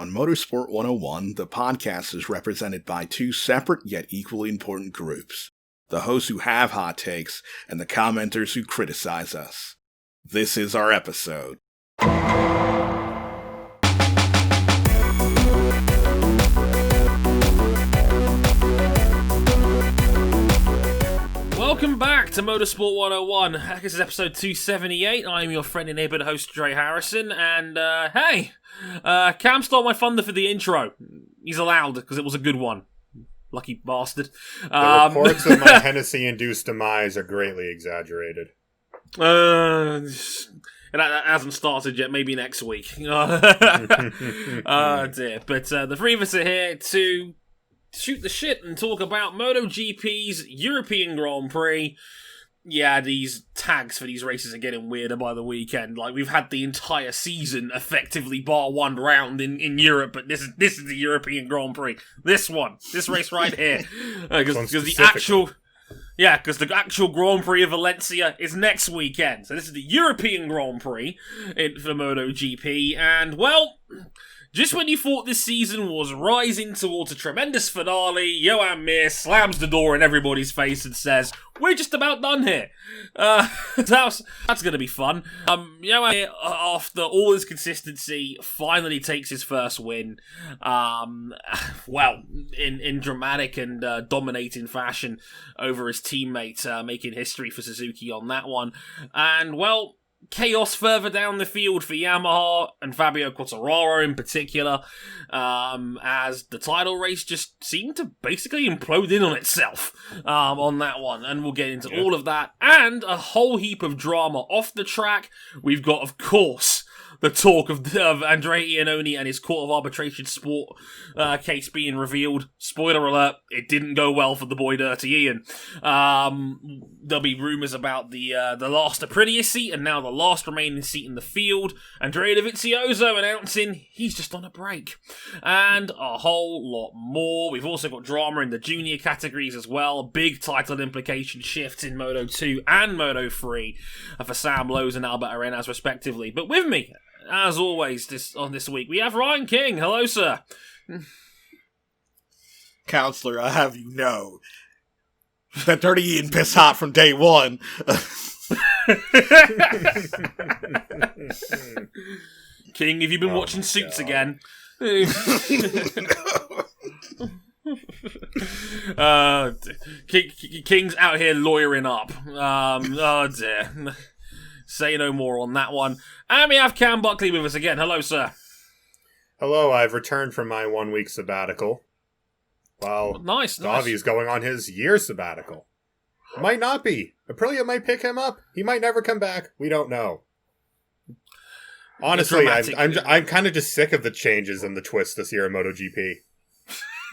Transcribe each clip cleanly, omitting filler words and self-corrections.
On Motorsport 101, the podcast is represented by two separate yet equally important groups. The hosts who have hot takes, and the commenters who criticize us. This is our episode. Welcome back to Motorsport 101. This is episode 278. I am your friendly neighbourhood host, Dre Harrison, and hey, Cam stole my thunder for the intro. He's allowed, because it was a good one. Lucky bastard. The reports of my Hennessy-induced demise are greatly exaggerated. That hasn't started yet. Maybe next week. Oh dear. But the three of us are here to shoot the shit and talk about MotoGP's European Grand Prix. Yeah, these tags for these races are getting weirder by the weekend. Like, we've had the entire season effectively bar one round in Europe, but this is the European Grand Prix. This race right here. Because the actual Grand Prix of Valencia is next weekend. So this is the European Grand Prix for MotoGP. And, well, just when you thought this season was rising towards a tremendous finale, Joan Mir slams the door in everybody's face and says, "We're just about done here." That's going to be fun. Joan Mir, after all his consistency, finally takes his first win. In dramatic and dominating fashion over his teammate, making history for Suzuki on that one. And, well, chaos further down the field for Yamaha and Fabio Quartararo in particular, as the title race just seemed to basically implode in on itself on that one, and we'll get into all of that, and a whole heap of drama off the track. We've got, of course, the talk of Andrea Iannone and his Court of Arbitration Sport case being revealed. Spoiler alert, it didn't go well for the boy Dirty Ian. There'll be rumours about the last Aprilia seat and now the last remaining seat in the field. Andrea De Vicioso announcing he's just on a break. And a whole lot more. We've also got drama in the junior categories as well. Big title implication shifts in Moto 2 and Moto 3 for Sam Lowes and Albert Arenas respectively. But with me, as always, this week, we have Ryan King. Hello, sir. Counselor, I have you know that Dirty Ian pissed hot from day one. King, have you been watching Suits again? King's out here lawyering up. Oh dear. Say no more on that one. And we have Cam Buckley with us again. Hello, sir. Hello, I've returned from my 1 week sabbatical. Well, nice. Davi's going on his year sabbatical. Might not be. Aprilia might pick him up. He might never come back. We don't know. Honestly, I'm kind of just sick of the changes and the twists this year in MotoGP.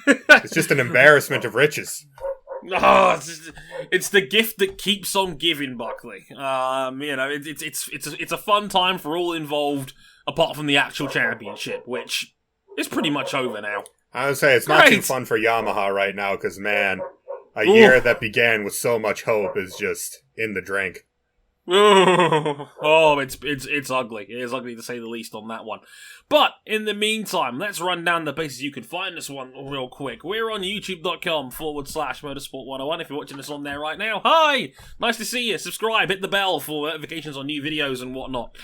It's just an embarrassment of riches. Oh, it's the gift that keeps on giving, Buckley. It's a fun time for all involved, apart from the actual championship, which is pretty much over now. I would say it's not too fun for Yamaha right now, because, man, a year that began with so much hope is just in the drink. Oh, it's ugly. It is ugly to say the least on that one. But in the meantime, let's run down the places you can find this one real quick. We're on youtube.com/motorsport101 if you're watching us on there right now. Hi! Nice to see you. Subscribe, hit the bell for notifications on new videos and whatnot.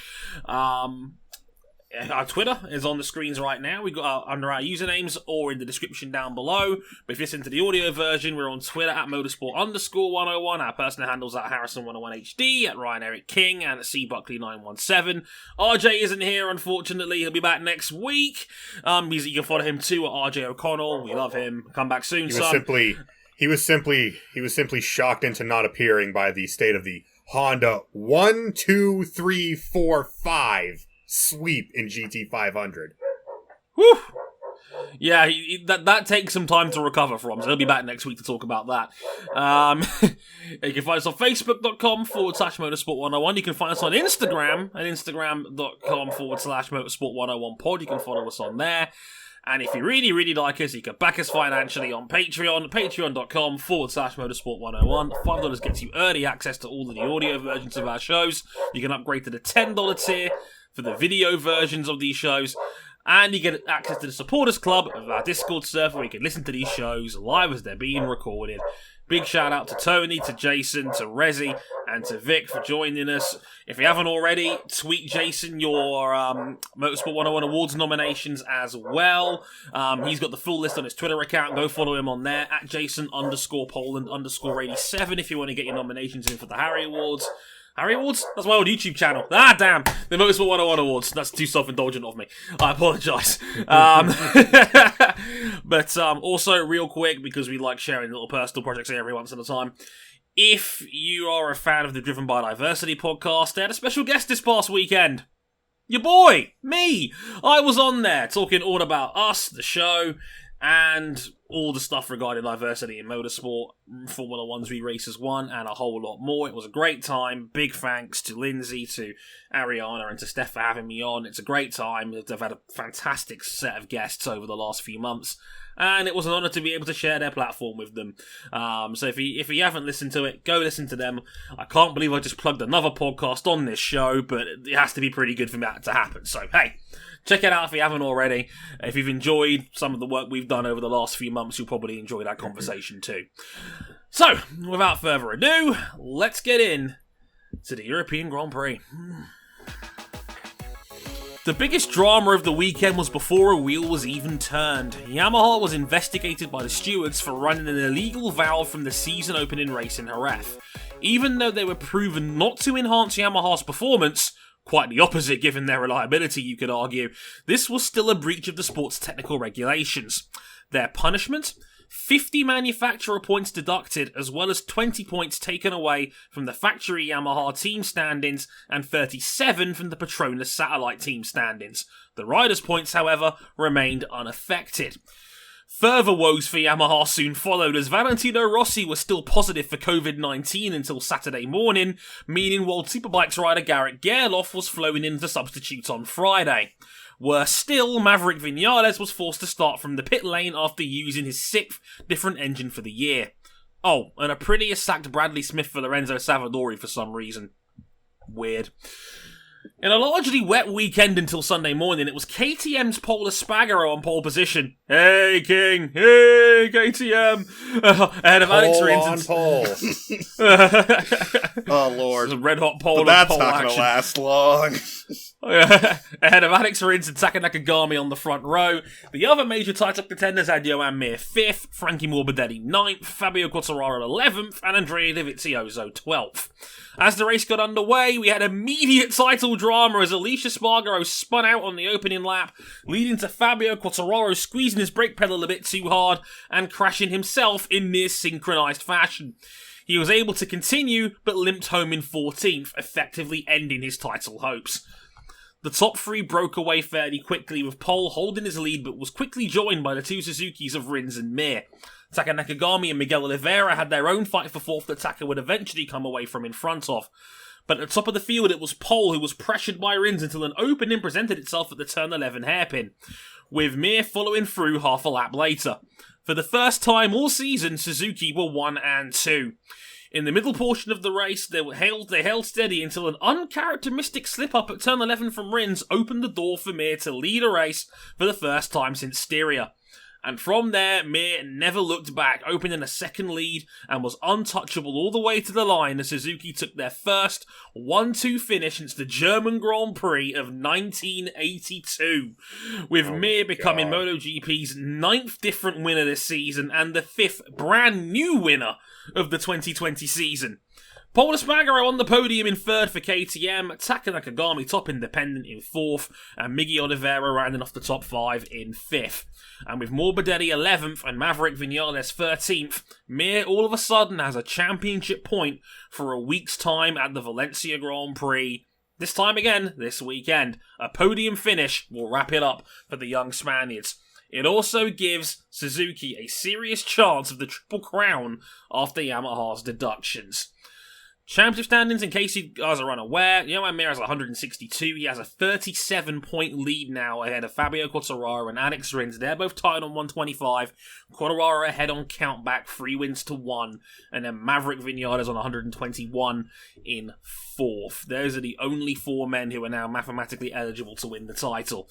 Our Twitter is on the screens right now. We've got under our usernames or in the description down below. But if you listen to the audio version, we're on Twitter at motorsport_101. Our personal handles at Harrison101HD, at Ryan Eric King, and at CBuckley917. RJ isn't here, unfortunately. He'll be back next week. You can follow him too at RJ O'Connell. We love him. Come back soon, son. He was simply shocked into not appearing by the state of the Honda 1, 2, 3, 4, 5 sweep in GT500. Whew. Yeah, that takes some time to recover from, so he'll be back next week to talk about that. You can find us on Facebook.com/motorsport101. You can find us on Instagram at Instagram.com/motorsport101pod. You can follow us on there. And if you really, really like us, you can back us financially on Patreon, patreon.com/motorsport101. $5 gets you early access to all of the audio versions of our shows. You can upgrade to the $10 tier for the video versions of these shows. And you get access to the Supporters Club of our Discord server where you can listen to these shows live as they're being recorded. Big shout out to Tony, to Jason, to Rezi, and to Vic for joining us. If you haven't already, tweet Jason your Motorsport 101 Awards nominations as well. He's got the full list on his Twitter account. Go follow him on there, at Jason_Poland_87 if you want to get your nominations in for the Harry Awards. Harry Awards? That's my old YouTube channel. Ah, damn. The Motorsport 101 Awards. That's too self-indulgent of me. I apologise. But also, real quick, because we like sharing little personal projects here every once at a time, if you are a fan of the Driven by Diversity podcast, they had a special guest this past weekend. Your boy, me. I was on there talking all about us, the show, and all the stuff regarding diversity in motorsport, Formula 1's Races 1, and a whole lot more. It was a great time. Big thanks to Lindsay, to Ariana, and to Steph for having me on. It's a great time. They've had a fantastic set of guests over the last few months, and it was an honour to be able to share their platform with them. So if you haven't listened to it, go listen to them. I can't believe I just plugged another podcast on this show, but it has to be pretty good for that to happen. So, hey, check it out if you haven't already. If you've enjoyed some of the work we've done over the last few months, you'll probably enjoy that conversation too. So, without further ado, let's get in to the European Grand Prix. The biggest drama of the weekend was before a wheel was even turned. Yamaha was investigated by the stewards for running an illegal valve from the season opening race in Jerez. Even though they were proven not to enhance Yamaha's performance, quite the opposite given their reliability, you could argue, this was still a breach of the sport's technical regulations. Their punishment? 50 manufacturer points deducted, as well as 20 points taken away from the factory Yamaha team standings and 37 from the Petronas satellite team standings. The riders' points, however, remained unaffected. Further woes for Yamaha soon followed, as Valentino Rossy was still positive for COVID-19 until Saturday morning, meaning World Superbikes rider Garrett Gerloff was flown in to substitute on Friday. Worse still, Maverick Vinales was forced to start from the pit lane after using his 6th different engine for the year. Oh, and Aprilia sacked Bradley Smith for Lorenzo Savadori for some reason. Weird. In a largely wet weekend until Sunday morning, it was KTM's Paul Espargaro on pole position. Hey, King! Hey, KTM! Ahead of Alex Rins. Pole. Oh, Lord. Some red hot pole. But that's pole not going to last long. Ahead of Alex Rins and Taka Nakagami on the front row. The other major title contenders had Joan Mir 5th, Frankie Morbidelli 9th, Fabio Quartararo 11th, and Andrea De Vicioso 12th. As the race got underway, we had immediate title drama as Alicia Spargaro spun out on the opening lap, leading to Fabio Quartararo squeezing his brake pedal a bit too hard and crashing himself in near synchronised fashion. He was able to continue, but limped home in 14th, effectively ending his title hopes. The top three broke away fairly quickly, with Pole holding his lead, but was quickly joined by the two Suzukis of Rins and Mir. Taka Nakagami and Miguel Oliveira had their own fight for 4th that Taka would eventually come away from in front of. But at the top of the field, it was Pole who was pressured by Rins until an opening presented itself at the turn 11 hairpin, with Mir following through half a lap later. For the first time all season, Suzuki were 1 and 2. In the middle portion of the race, they held steady until an uncharacteristic slip-up at turn 11 from Rins opened the door for Mir to lead a race for the first time since Styria. And from there, Mir never looked back, opening a second lead and was untouchable all the way to the line as Suzuki took their first 1-2 finish since the German Grand Prix of 1982, with Mir becoming MotoGP's 9th different winner this season and the 5th brand new winner of the 2020 season. Paul Espargaro on the podium in 3rd for KTM, Taka Nakagami top independent in 4th, and Miggy Oliveira rounding off the top 5 in 5th. And with Morbidelli 11th and Maverick Vinales 13th, Mir all of a sudden has a championship point for a week's time at the Valencia Grand Prix. This time again, this weekend. A podium finish will wrap it up for the young Spaniards. It also gives Suzuki a serious chance of the Triple Crown after Yamaha's deductions. Championship standings, in case you guys are unaware, Joan Mir has 162. He has a 37-point lead now ahead of Fabio Quartararo and Alex Rins. They're both tied on 125. Quartararo ahead on countback, 3 wins to 1. And then Maverick Vinales on 121 in 4th. Those are the only 4 men who are now mathematically eligible to win the title.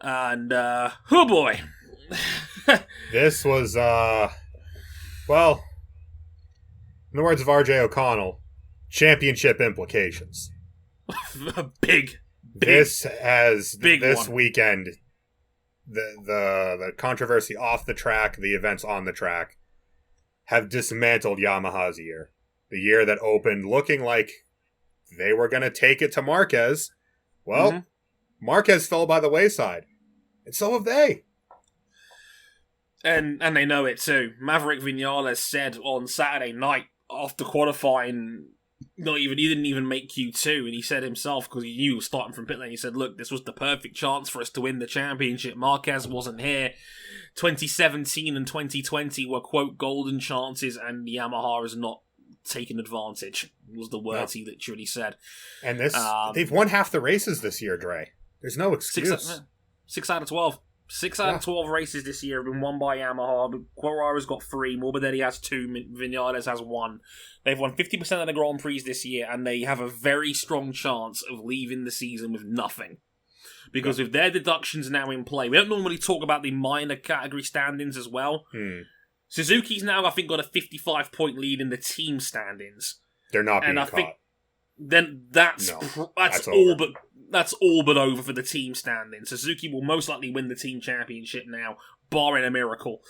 And, oh boy. This was, well, in the words of R.J. O'Connell, championship implications. Big This one. weekend, the controversy off the track, the events on the track, have dismantled Yamaha's year. The year that opened looking like they were going to take it to Marquez. Well, Marquez fell by the wayside. And so have they. And they know it too. Maverick Vinales said on Saturday night after qualifying, he didn't even make Q2, and he said himself, because he knew he was starting from pit lane, he said, look, this was the perfect chance for us to win the championship. Marquez wasn't here. 2017 and 2020 were, quote, golden chances, and Yamaha has not taken advantage, was the words he literally said. And they've won half the races this year, Dre. There's no excuse. 6 out of 12. 6 out of 12 races this year have been won by Yamaha. Quartararo's got 3, Morbidelli has 2, Vinales has 1. They've won 50% of the Grand Prix this year, and they have a very strong chance of leaving the season with nothing. Because with their deductions now in play, we don't normally talk about the minor category standings as well. Suzuki's now, I think, got a 55-point lead in the team standings. They're not being and I caught. think then that's all but over for the team standing. Suzuki will most likely win the team championship now, barring a miracle.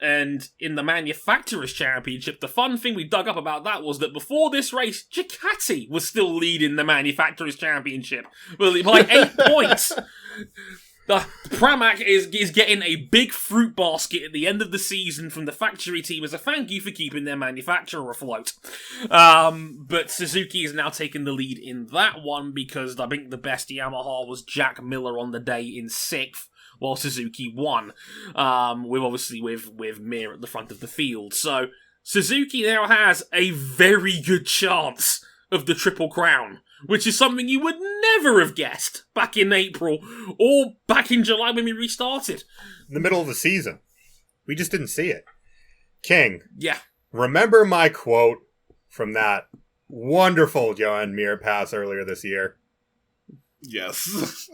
And in the Manufacturers' Championship, the fun thing we dug up about that was that before this race, Ducati was still leading the Manufacturers' Championship by 8 points. The Pramac is getting a big fruit basket at the end of the season from the factory team as a thank you for keeping their manufacturer afloat. But Suzuki is now taking the lead in that one because I think the best Yamaha was Jack Miller on the day in 6th, while Suzuki won. With Mir at the front of the field. So Suzuki now has a very good chance of the Triple Crown, which is something you would never have guessed back in April or back in July when we restarted. In the middle of the season. We just didn't see it. King. Yeah. Remember my quote from that wonderful Joan Mir pass earlier this year? Yes.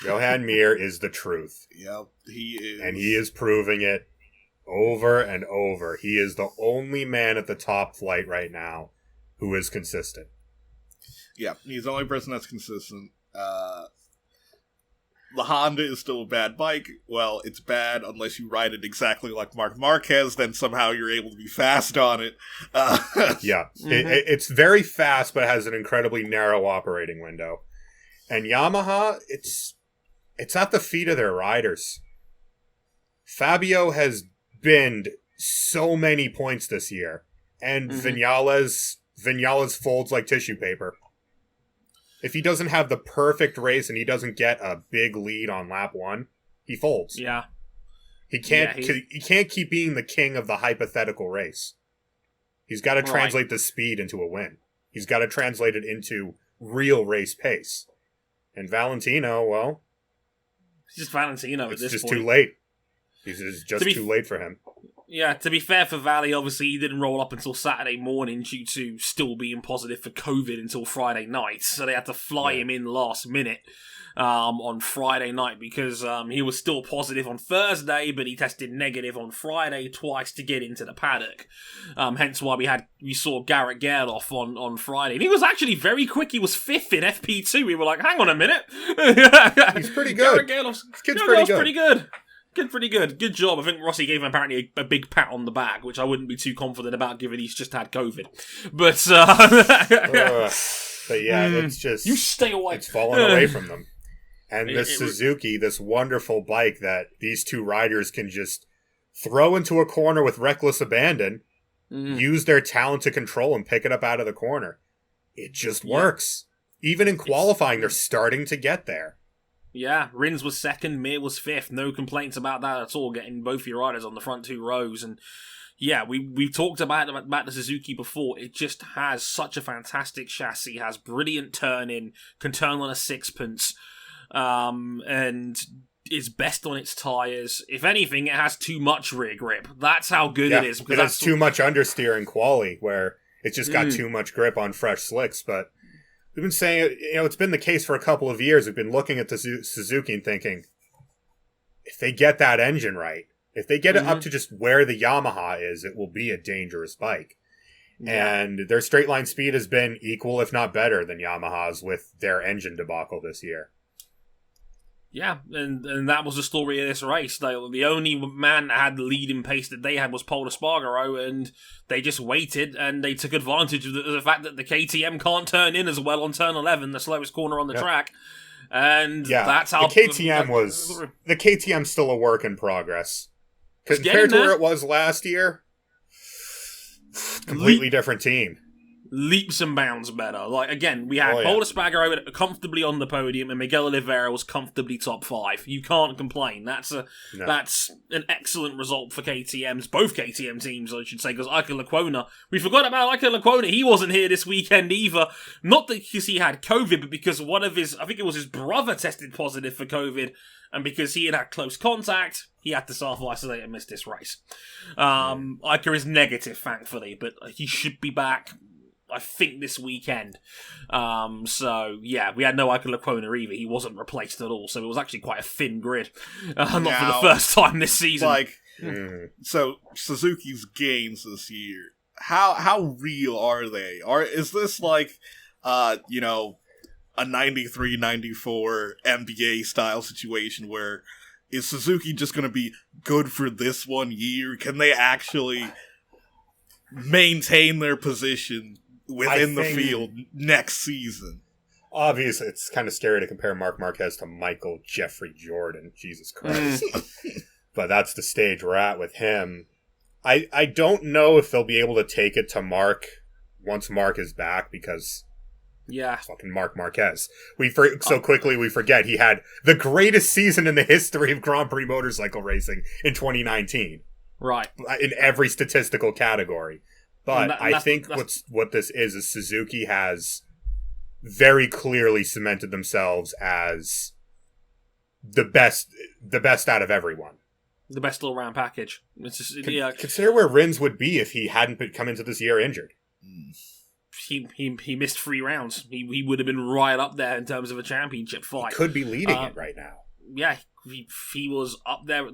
Joan Mir is the truth. Yep, he is. And he is proving it over and over. He is the only man at the top flight right now who is consistent. Yeah, he's the only person that's consistent. The Honda is still a bad bike. Well, it's bad unless you ride it exactly like Marc Marquez, then somehow you're able to be fast on it. Yeah, it's very fast, but has an incredibly narrow operating window. And Yamaha, it's at the feet of their riders. Fabio has binned so many points this year, and Vinales folds like tissue paper. If he doesn't have the perfect race and he doesn't get a big lead on lap 1, he folds. Yeah. He can't keep being the king of the hypothetical race. He's got to translate the speed into a win. He's got to translate it into real race pace. And Valentino, well, it's just Valentino at this point. It's just too late. It's just too late for him. Yeah, to be fair for Valley, obviously he didn't roll up until Saturday morning due to still being positive for COVID until Friday night. So they had to fly him in last minute on Friday night because he was still positive on Thursday, but he tested negative on Friday twice to get into the paddock. Hence why we saw Garrett Gerloff on Friday. And he was actually very quick. He was 5th in FP2. We were like, hang on a minute. He's pretty good. Garrett Gerloff's pretty good. Pretty good. Good job. I think Rossy gave him apparently a big pat on the back, which I wouldn't be too confident about given he's just had COVID. But yeah, it's just... You stay away. It's fallen away from them. And this Suzuki, this wonderful bike that these two riders can just throw into a corner with reckless abandon, use their talent to control and pick it up out of the corner. It just works. Even in qualifying, they're starting to get there. Yeah, Rins was 2nd, Mir was 5th. No complaints about that at all, getting both your riders on the front 2 rows. And yeah, we've talked about the Suzuki before. It just has such a fantastic chassis, has brilliant turn-in, can turn on a sixpence, and is best on its tyres. If anything, it has too much rear grip. That's how good it is. It has too much understeer in quali, where it's just got too much grip on fresh slicks, but we've been saying, it's been the case for a couple of years. We've been looking at the Suzuki and thinking, if they get that engine right, if they get it up to just where the Yamaha is, it will be a dangerous bike. Yeah. And their straight line speed has been equal, if not better, than Yamaha's with their engine debacle this year. Yeah, and that was the story of this race. The only man that had the leading pace that they had was Paul Espargaro, and they just waited, and they took advantage of the fact that the KTM can't turn in as well on turn 11, the slowest corner on the track. And that's how... The KTM's still a work in progress. Compared to where it was last year, completely different team. Leaps and bounds better. Like, again, we had Paul Espargaro comfortably on the podium, and Miguel Oliveira was comfortably top 5. You can't complain. That's an excellent result for KTM's, both KTM teams, I should say, because Ike Lecuona, we forgot about Ike Lecuona. He wasn't here this weekend either. Not because he had COVID, but because one of his, I think it was his brother, tested positive for COVID, and because he had close contact, he had to self-isolate and miss this race. Ike is negative, thankfully, but he should be back, I think, this weekend. So, yeah, we had no Ike Lecuona either. He wasn't replaced at all, so it was actually quite a thin grid. Not for the first time this season. So, Suzuki's gains this year, how real are they? Is this like, a 93-94 NBA-style situation where is Suzuki just going to be good for this 1 year? Can they actually maintain their position within the field next season? Obviously, it's kind of scary to compare Marc Marquez to Michael Jeffrey Jordan. Jesus Christ. But that's the stage we're at with him. I don't know if they'll be able to take it to Marc once Marc is back, because fucking Marc Marquez. So quickly we forget he had the greatest season in the history of Grand Prix motorcycle racing in 2019. Right. In every statistical category. But I think what this is Suzuki has very clearly cemented themselves as the best out of everyone. The best all-round package. It's just, consider where Rins would be if he hadn't come into this year injured. He missed 3 rounds. He would have been right up there in terms of a championship fight. He could be leading it right now. Yeah, he was up there at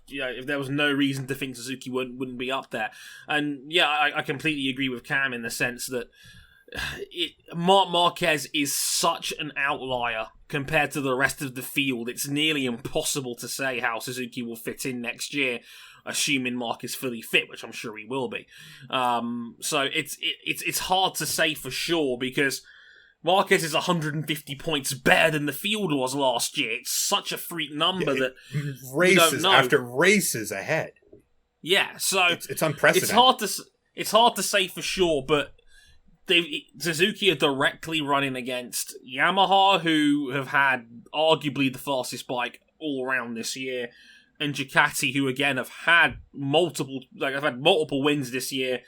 if there was no reason to think Suzuki wouldn't be up there. And I completely agree with Cam in the sense that Marc Marquez is such an outlier compared to the rest of the field. It's nearly impossible to say how Suzuki will fit in next year, assuming Marc is fully fit, which I'm sure he will be. So it's hard to say for sure, because Marquez is 150 points better than the field was last year. It's such a freak number that races after races ahead. Yeah, so it's unprecedented. It's hard to say for sure, but Suzuki are directly running against Yamaha, who have had arguably the fastest bike all around this year, and Ducati, who again have had multiple wins this year,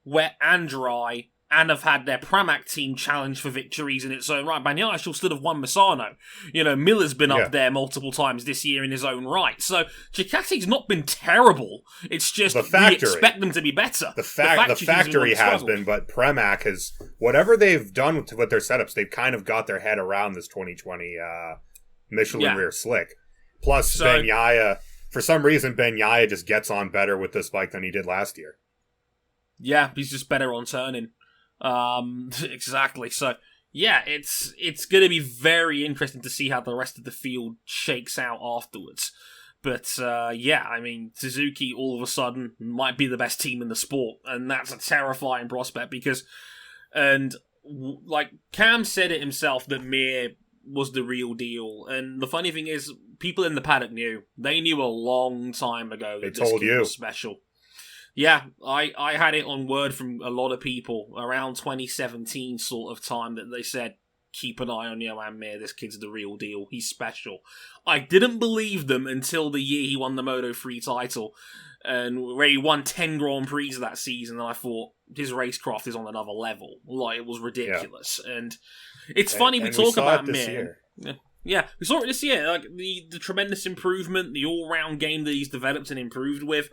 wet and dry, and have had their Pramac team challenge for victories in its own right. Bagnaia should still have won Misano. Miller's been up there multiple times this year in his own right. So Ducati's not been terrible. It's just we expect them to be better. The factory has been, but Pramac has, whatever they've done with their setups, they've kind of got their head around this 2020 Michelin rear slick. Plus, Bagnaia, for some reason, Bagnaia just gets on better with this bike than he did last year. Yeah, he's just better on turning. Exactly. So it's going to be very interesting to see how the rest of the field shakes out afterwards. But Suzuki all of a sudden might be the best team in the sport, and that's a terrifying prospect because, like Cam said it himself, that Mir was the real deal. And the funny thing is, people in the paddock knew. They knew a long time ago that this kid was special. Yeah, I had it on word from a lot of people around 2017 sort of time that they said, keep an eye on Joan Mir, this kid's the real deal, he's special. I didn't believe them until the year he won the Moto3 title, and where he won 10 Grand Prix that season, and I thought, his racecraft is on another level. Like, it was ridiculous. Yeah. And it's funny we talk about Mir. Yeah, we saw it this year, like the tremendous improvement, the all-round game that he's developed and improved with.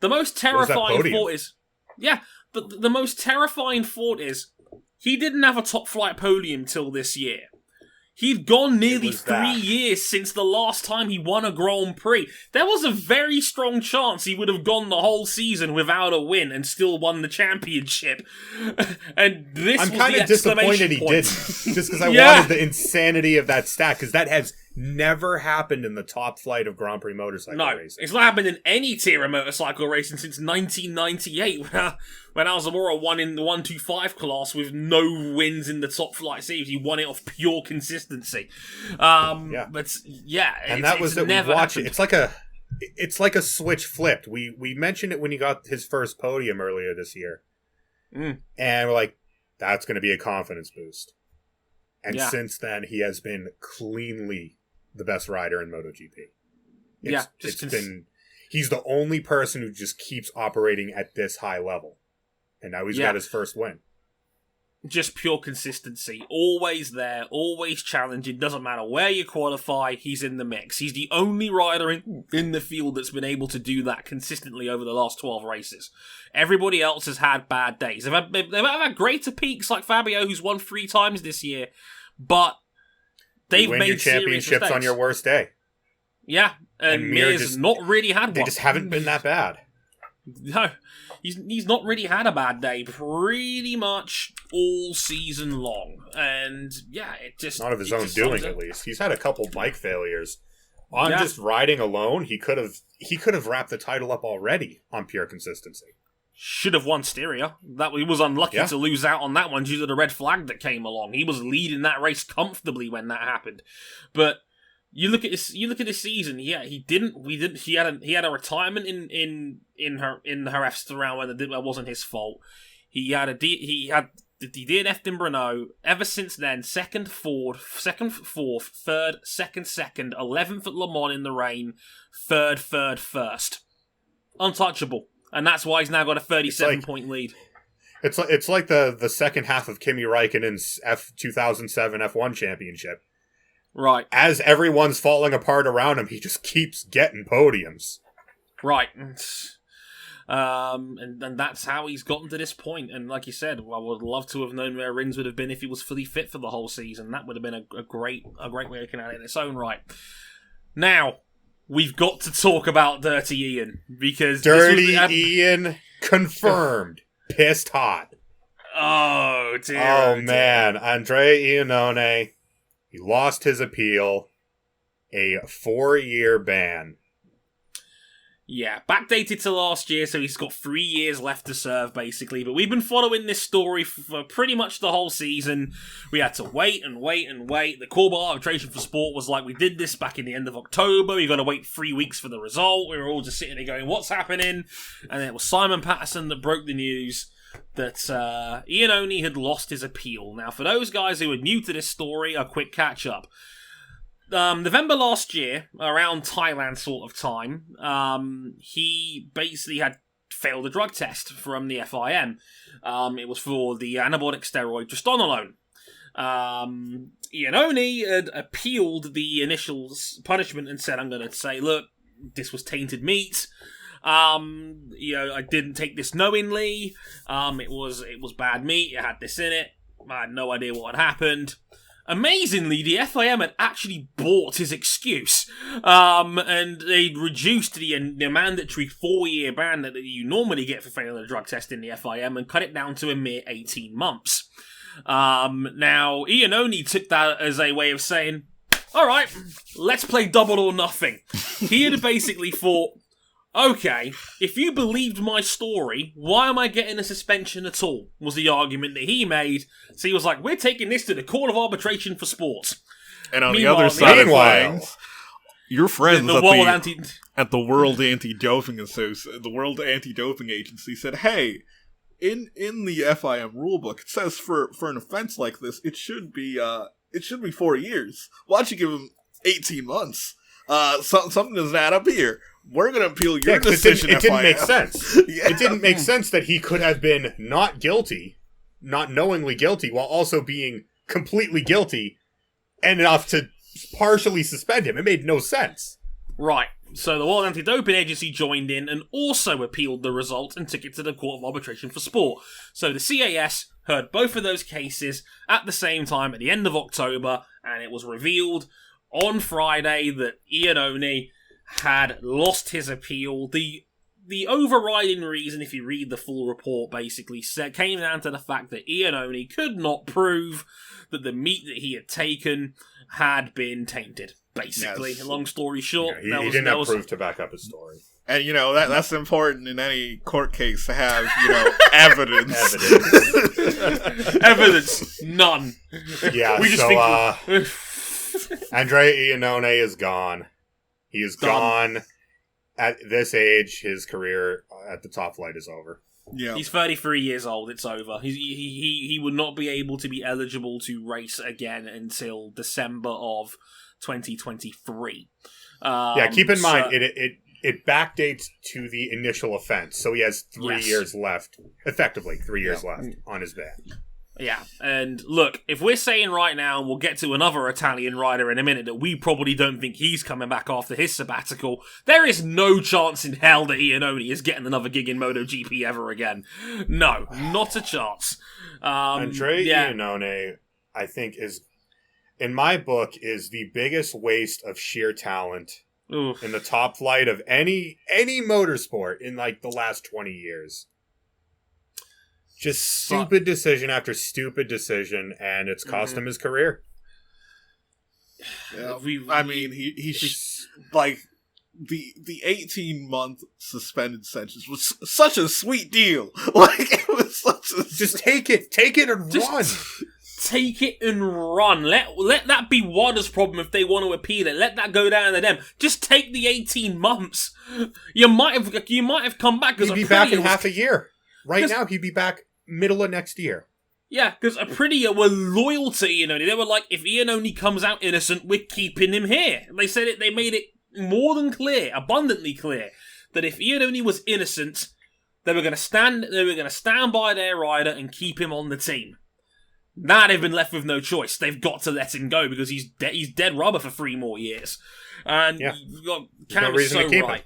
The most terrifying thought is... Yeah, but the most terrifying thought is... he didn't have a top-flight podium till this year. He'd gone nearly 3 years since the last time he won a Grand Prix. There was a very strong chance he would have gone the whole season without a win and still won the championship. And this I'm was kind the of disappointed he point. didn't, just because I wanted the insanity of that stat, because that has never happened in the top flight of Grand Prix motorcycle racing. It's not happened in any tier of motorcycle racing since 1998, when Alzamora won in the 125 class with no wins in the top flight series. He won it off pure consistency. But yeah, and that was that we watched it. It's like a switch flipped. We mentioned it when he got his first podium earlier this year, and we're like, that's going to be a confidence boost. And since then, he has been cleanly the best rider in MotoGP. He's the only person who just keeps operating at this high level. And now he's got his first win. Just pure consistency. Always there, always challenging. Doesn't matter where you qualify, he's in the mix. He's the only rider in the field that's been able to do that consistently over the last 12 races. Everybody else has had bad days. They've had greater peaks like Fabio, who's won 3 times this year, but they've made your championships serious on your worst day. Yeah, and Mir's not really had one. They just haven't been that bad. No, he's not really had a bad day pretty much all season long, and it just not of his own doing. At least he's had a couple bike failures on just riding alone. He could have wrapped the title up already on pure consistency. Should have won Styria. He was unlucky to lose out on that one due to the red flag that came along. He was leading that race comfortably when that happened, but. You look at this season. Yeah, he didn't. We didn't. He had a retirement in the Jerez round when that wasn't his fault. He had DNF'd in Brno. Ever since then, second, fourth, third, second, 11th at Le Mans in the rain, third, first. Untouchable, and that's why he's now got a 37-point lead. It's like the second half of Kimi Räikkönen's 2007 F1 championship. Right. As everyone's falling apart around him, he just keeps getting podiums. Right. And that's how he's gotten to this point. And like you said, I would love to have known where Rins would have been if he was fully fit for the whole season. That would have been a great way of looking at it in its own right. Now, we've got to talk about Dirty Ian, because Ian confirmed. Pissed hot. Oh, dear. Oh, man. Andrea Iannone. He lost his appeal. A 4-year ban. Yeah, backdated to last year, so he's got 3 years left to serve, basically. But we've been following this story for pretty much the whole season. We had to wait and wait and wait. The Corporate Arbitration for Sport was like, we did this back in the end of October. We've got to wait 3 weeks for the result. We were all just sitting there going, what's happening? And it was Simon Patterson that broke the news that Iannone had lost his appeal. Now, for those guys who are new to this story, a quick catch-up. November last year, around Thailand sort of time, he basically had failed a drug test from the FIM. It was for the anabolic steroid drostanolone. Iannone had appealed the initial punishment and said, I'm going to say, look, this was tainted meat. I didn't take this knowingly. It was bad meat. It had this in it. I had no idea what had happened. Amazingly, the FIM had actually bought his excuse, and they'd reduced the mandatory 4-year ban that you normally get for failing a drug test in the FIM and cut it down to a mere 18 months. Now, Iannone took that as a way of saying, alright, let's play double or nothing. He had basically thought, okay, if you believed my story, why am I getting a suspension at all? Was the argument that he made. So he was like, we're taking this to the Court of Arbitration for Sports. And on the other side of things, your friends at the World Anti-Doping Association, the World Anti-Doping Agency said, hey, in the FIM rulebook, it says for an offense like this, it should be 4 years. Why don't you give him 18 months? Something doesn't add up here. We're going to appeal your decision. It didn't make sense. It didn't make sense that he could have been not guilty, not knowingly guilty, while also being completely guilty, and enough to partially suspend him. It made no sense. Right, so the World Anti-Doping Agency joined in and also appealed the result and took it to the Court of Arbitration for Sport. So the CAS heard both of those cases at the same time at the end of October, and it was revealed on Friday that Iannone had lost his appeal. The overriding reason, if you read the full report, basically came down to the fact that Iannone could not prove that the meat that he had taken had been tainted. Basically, Yes. Long story short, Yeah, he didn't have proof to back up his story. And, that's important in any court case to have, evidence. Evidence, none. Yeah, We just think Andrea Iannone is gone. He is gone. At this age, his career at the top flight is over. Yeah. He's 33 years old. It's over. He would not be able to be eligible to race again until December of 2023. Keep in mind it backdates to the initial offense, so he has 3 years left. Effectively, 3 years left on his ban. Yeah, and look, if we're saying right now, we'll get to another Italian rider in a minute, that we probably don't think he's coming back after his sabbatical, there is no chance in hell that Iannone is getting another gig in MotoGP ever again. No, not a chance. Andrea Iannone, I think, in my book, is the biggest waste of sheer talent in the top flight of any motorsport in like the last 20 years. Just stupid decision after stupid decision, and it's cost him his career. Yeah, he's like the 18-month suspended sentence was such a sweet deal. Like, it was such a just take it and run. Take it and run. Let that be WADA's problem if they want to appeal it. Let that go down to them. Just take the 18 months. You might have come back because he'd be back in half a year. Right now, he'd be back middle of next year. Yeah, because Aprilia were loyal to Iannone. They were like, if Iannone comes out innocent, we're keeping him here. They said it. They made it more than clear, abundantly clear, that if Iannone was innocent, they were going to stand by their rider and keep him on the team. Now they've been left with no choice. They've got to let him go because he's dead rubber for 3 more years. And Cam is so right.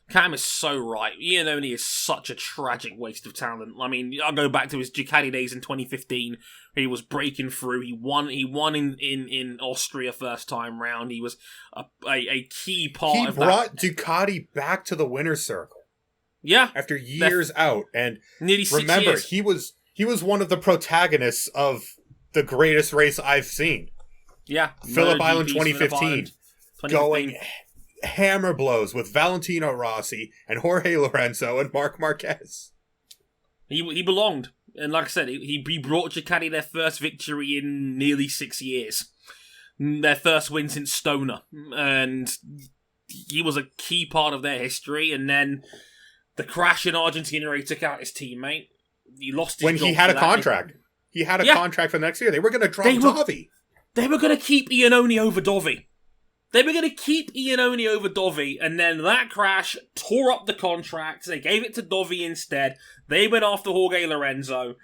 Cam is so right. Iannone is such a tragic waste of talent. I mean, I'll go back to his Ducati days in 2015. He was breaking through. He won in Austria first time round. He was a key part of that. He brought Ducati back to the winner's circle. Yeah. After years out. And nearly 6 years. Remember, he was one of the protagonists of the greatest race I've seen. Yeah. Phillip Island 2015. Going hammer blows with Valentino Rossi and Jorge Lorenzo and Marc Marquez. He belonged. And like I said, he brought Ducati their first victory in nearly 6 years. Their first win since Stoner. And he was a key part of their history. And then the crash in Argentina where he took out his teammate. He lost his job. When he had a contract. He had a contract for next year. They were going to drop Dovi. They were going to keep Iannone over Dovi. They were going to keep Iannone over Dovi, and then that crash tore up the contract. They gave it to Dovi instead. They went after Jorge Lorenzo.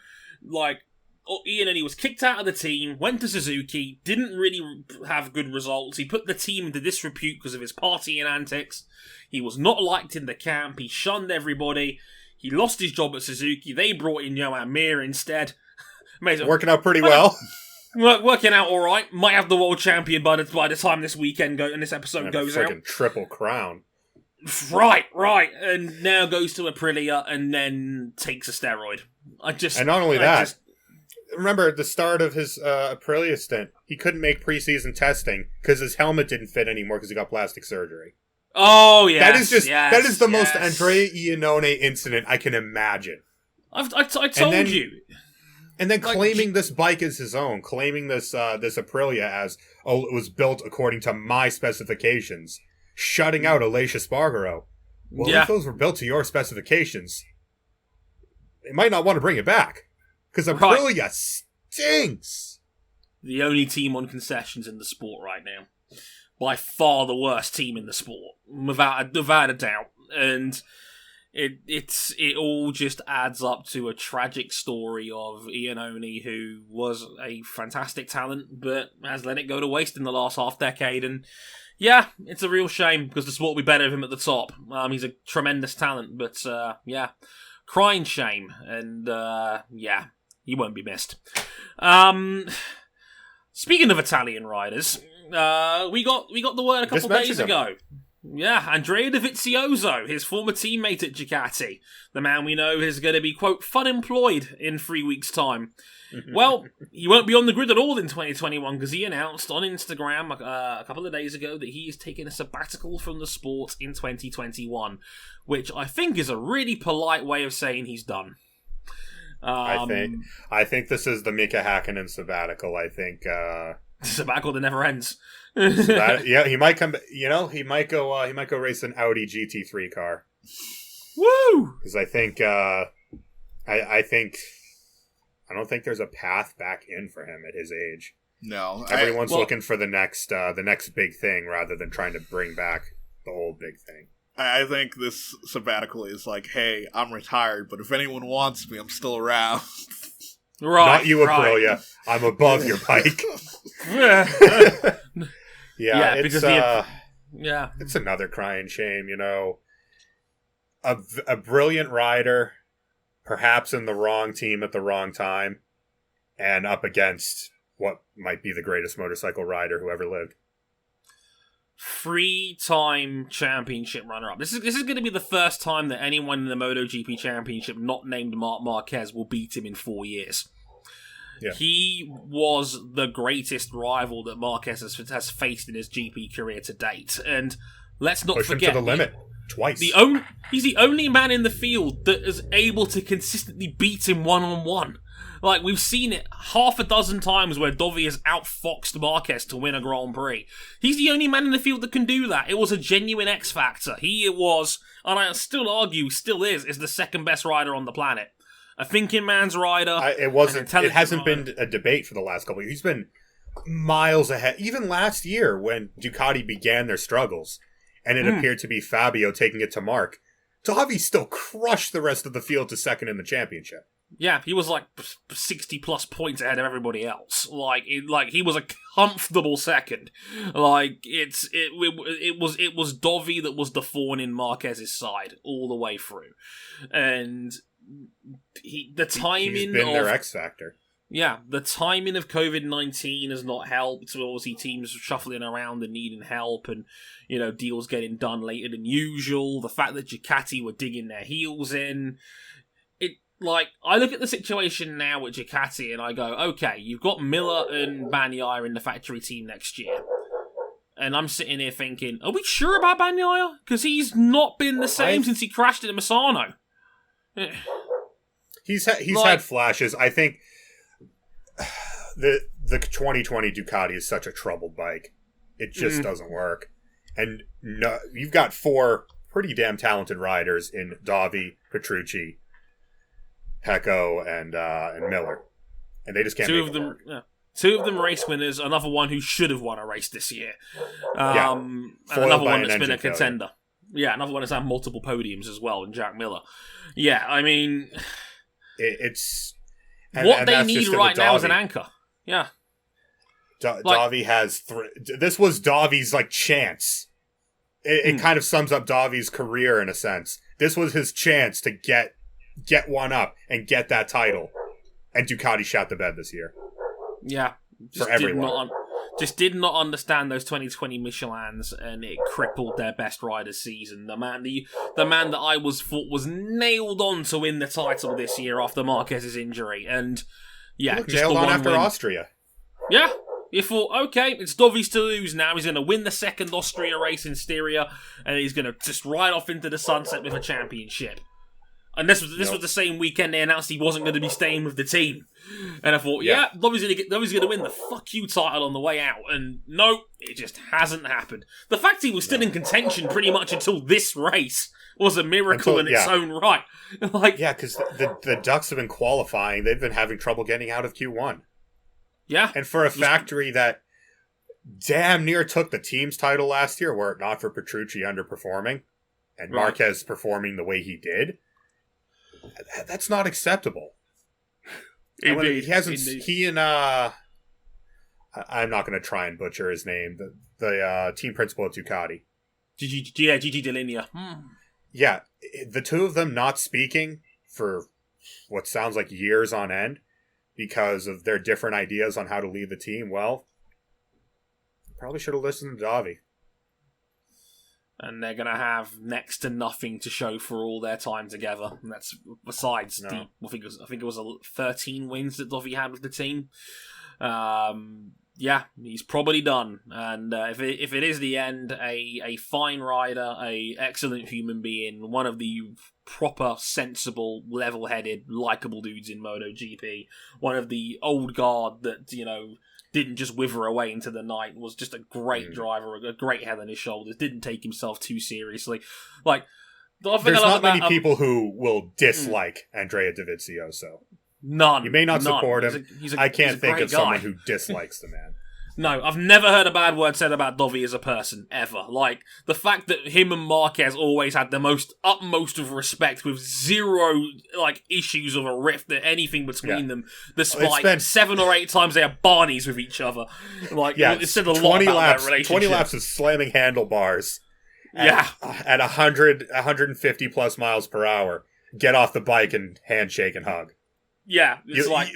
Iannone was kicked out of the team, went to Suzuki, didn't really have good results. He put the team into disrepute because of his partying antics. He was not liked in the camp. He shunned everybody. He lost his job at Suzuki. They brought in Joan Mir instead. Working out pretty well. Working out all right. Might have the world champion by the time this weekend and this episode goes out. Triple crown. Right. And now goes to Aprilia and then takes a steroid. And not only that, remember at the start of his Aprilia stint, he couldn't make preseason testing because his helmet didn't fit anymore because he got plastic surgery. Oh yeah, that is the most Andrea Iannone incident I can imagine. I told you. And then claiming this bike as his own, claiming this Aprilia as, it was built according to my specifications, shutting out Aleix Espargaro. Well, if those were built to your specifications, they might not want to bring it back. Because Aprilia stinks. The only team on concessions in the sport right now. By far the worst team in the sport. Without a doubt. And it all just adds up to a tragic story of Iannone, who was a fantastic talent, but has let it go to waste in the last half decade, and Yeah, it's a real shame because the sport will be better with him at the top. He's a tremendous talent, but yeah, crying shame, and yeah, he won't be missed. Speaking of Italian riders, we got the word a couple days ago. Yeah, Andrea De Vicioso, his former teammate at Ducati, the man we know is going to be, quote, unemployed in 3 weeks' time. Well, he won't be on the grid at all in 2021 because he announced on Instagram a couple of days ago that he is taking a sabbatical from the sport in 2021, which I think is a really polite way of saying he's done. I think this is the Mika Hakkinen sabbatical. I think sabbatical that never ends. Yeah, he might come. He might go. He might go race an Audi GT3 car. Woo! Because I think I don't think there's a path back in for him at his age. No, everyone's looking for the next big thing rather than trying to bring back the old big thing. I think this sabbatical is like, hey, I'm retired, but if anyone wants me, I'm still around. Right, not you, Aprilia. I'm above your bike. Yeah, it's it's another crying shame. A brilliant rider, perhaps in the wrong team at the wrong time, and up against what might be the greatest motorcycle rider who ever lived. 3-time championship runner-up. This is going to be the first time that anyone in the MotoGP championship not named Marc Marquez will beat him in 4 years. Yeah. He was the greatest rival that Marquez has faced in his GP career to date. And let's not forget... Push him to the limit. Twice. He's the only man in the field that is able to consistently beat him one-on-one. Like, we've seen it half a dozen times where Dovi has outfoxed Marquez to win a Grand Prix. He's the only man in the field that can do that. It was a genuine X factor. He was, and I still argue, still is the second best rider on the planet. A thinking man's rider. It hasn't been a debate for the last couple of years. He's been miles ahead. Even last year when Ducati began their struggles, and it appeared to be Fabio taking it to Mark, Dovi still crushed the rest of the field to second in the championship. Yeah, he was like 60-plus points ahead of everybody else. Like he was a comfortable second. Like it was Dovi that was the thorn in Marquez's side all the way through, and he's been their X factor. Yeah, the timing of COVID-19 has not helped. So obviously, teams shuffling around and needing help, and deals getting done later than usual. The fact that Ducati were digging their heels in. Like, I look at the situation now with Ducati and I go, okay, you've got Miller and Bagnaia in the factory team next year. And I'm sitting here thinking, are we sure about Bagnaia? Because he's not been the same since he crashed at Misano. He's had flashes. I think the 2020 Ducati is such a troubled bike. It just doesn't work. And you've got 4 pretty damn talented riders in Dovi, Petrucci, Pecco, and Miller, and they just can't. Two of them race winners. Another one who should have won a race this year. And another one that's been a contender. Yeah, another one that's had multiple podiums as well, and Jack Miller. Yeah, I mean, it's what they need right now is an anchor. Yeah, Dovi has 3. This was Dovi's chance. It kind of sums up Dovi's career in a sense. This was his chance to get one up and get that title. And Ducati shot the bed this year. Yeah. For everyone. Did not understand those 2020 Michelins, and it crippled their best rider season. The man that I thought was nailed on to win the title this year after Marquez's injury. And yeah, just nailed on after Austria. Yeah. You thought, okay, it's Dovi's to lose now. He's going to win the second Austria race in Styria, and he's going to just ride off into the sunset with a championship. And this was the same weekend they announced he wasn't going to be staying with the team. And I thought, Dovi's going to win the fuck you title on the way out. And no, it just hasn't happened. The fact he was still in contention pretty much until this race was a miracle in its own right. Because the Ducks have been qualifying. They've been having trouble getting out of Q1. Yeah. And for a factory that damn near took the team's title last year, were it not for Petrucci underperforming and Marquez performing the way he did, that's not acceptable. Indeed. He hasn't. Indeed. He and I'm not going to try and butcher his name. The team principal at Ducati. Gigi Dell'Igna. Yeah, the two of them not speaking for what sounds like years on end because of their different ideas on how to lead the team. Well, probably should have listened to Davi. And they're going to have next to nothing to show for all their time together. And that's besides I think it was 13 wins that Davi had with the team. Yeah, he's probably done. And if it is the end, a fine rider, a excellent human being, one of the proper, sensible, level-headed, likable dudes in MotoGP, one of the old guard that, didn't just wither away into the night, was just a great driver, a great head on his shoulders, didn't take himself too seriously. Like, there's not many people who will dislike Andrea De Vicioso. None. You may not support him. I can't think of someone guy who dislikes the man. No, I've never heard a bad word said about Davi as a person, ever. Like, the fact that him and Marquez always had the utmost of respect with zero, issues of a rift, anything between them, despite 7 or 8 times they have Barneys with each other. It said a lot about their relationship. 20 laps of slamming handlebars. At 150 plus miles per hour. Get off the bike and handshake and hug. Yeah,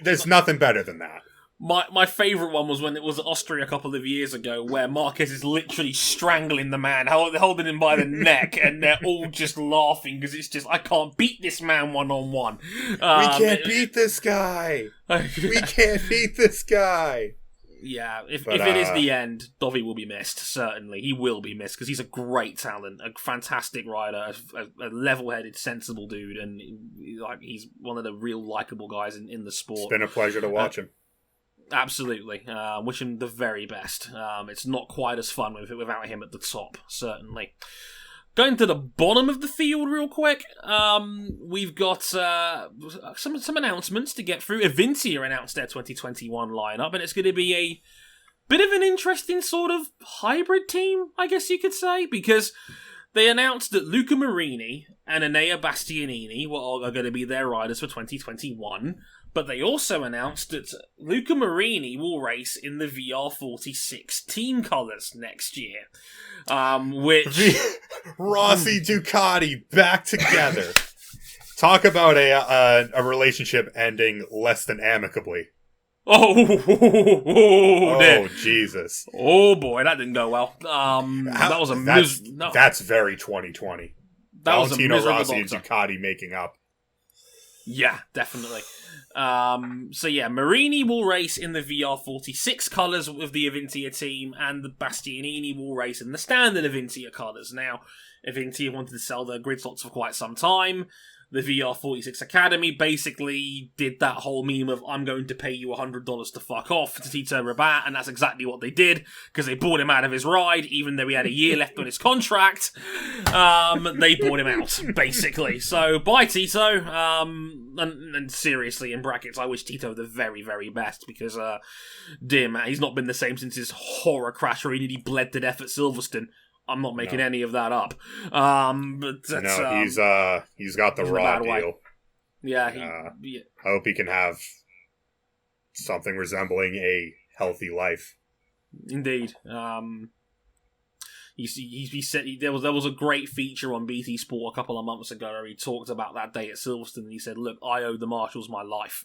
there's nothing better than that. My favourite one was when it was Austria a couple of years ago, where Marquez is literally strangling the man, holding him by the neck, and they're all just laughing because it's just, I can't beat this man one-on-one. We can't beat this guy. We can't beat this guy. Yeah, if it is the end, Davi will be missed, certainly. He will be missed, because he's a great talent, a fantastic rider, a level-headed, sensible dude, and he's one of the real likeable guys in the sport. It's been a pleasure to watch him. Absolutely. Wish him the very best. It's not quite as fun without him at the top, certainly. Going to the bottom of the field real quick, we've got some announcements to get through. Avintia announced their 2021 lineup, and it's going to be a bit of an interesting sort of hybrid team, I guess you could say, because they announced that Luca Marini and Enea Bastianini are going to be their riders for 2021. But they also announced that Luca Marini will race in the VR46 team colours next year. Which... Rossy Ducati back together. Talk about a relationship ending less than amicably. Oh, Jesus. Oh, boy, that didn't go well. That's very 2020. Valentino Rossi and Ducati making up. Yeah, definitely. Marini will race in the VR46 colours with the Avintia team, and the Bastianini will race in the standard Avintia colours. Now, Avintia wanted to sell their grid slots for quite some time. The VR46 Academy basically did that whole meme of, I'm going to pay you $100 to fuck off to Tito Rabat, and that's exactly what they did, because they bought him out of his ride, even though he had a year left on his contract. They bought him out, basically. So, bye Tito, and seriously, in brackets, I wish Tito the very, very best, because, dear man, he's not been the same since his horror crash where he nearly bled to death at Silverstone. I'm not making any of that up. But that's, he's got the raw deal. Yeah, I hope he can have something resembling a healthy life. Indeed. He said there was a great feature on BT Sport a couple of months ago where he talked about that day at Silverstone, and he said, "Look, I owe the marshals my life."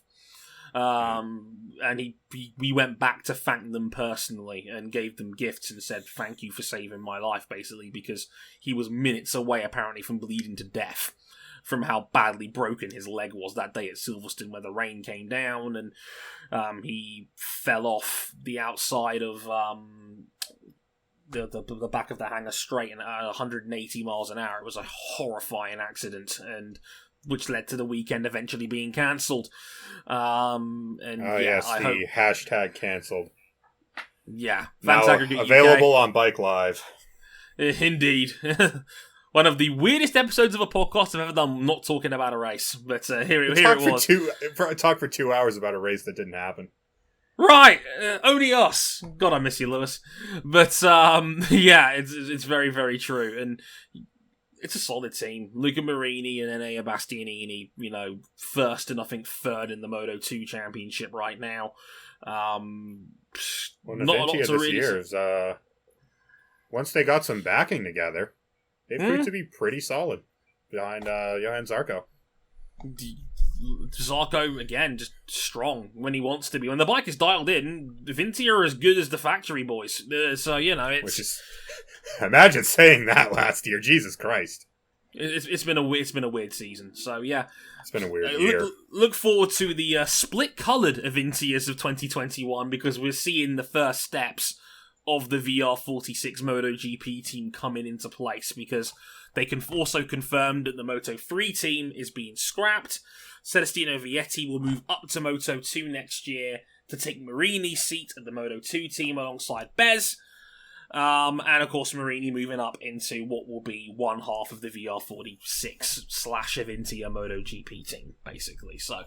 And we went back to thank them personally and gave them gifts and said thank you for saving my life, basically, because he was minutes away apparently from bleeding to death from how badly broken his leg was that day at Silverstone, where the rain came down and he fell off the outside of the back of the hangar straight and at 180 miles an hour. It was a horrifying accident, and which led to the weekend eventually being cancelled. The hashtag cancelled. Yeah. Now available on Bike Live. Indeed. One of the weirdest episodes of a podcast I've ever done, not talking about a race. But here it was. Talk for 2 hours about a race that didn't happen. Right, only us. God, I miss you, Lewis. But, it's very, very true. And it's a solid team. Luca Marini and Enea Bastianini, first and I think third in the Moto2 championship right now. Well, Not a lot to really years, once they got some backing together, they proved to be pretty solid behind Johan Zarco. Zarco, again, just strong when he wants to be. When the bike is dialed in, Vinti are as good as the factory boys. So, it's... Which is... Imagine saying that last year. Jesus Christ. It's been a weird season. So, yeah. It's been a weird year. Look forward to the split-coloured Avintias of 2021 because we're seeing the first steps of the VR46 MotoGP team coming into place because they can also confirm that the Moto3 team is being scrapped. Celestino Vietti will move up to Moto2 next year to take Marini's seat at the Moto2 team alongside Bez. And of course Marini moving up into what will be one half of the VR46/Avintia MotoGP team, basically. So,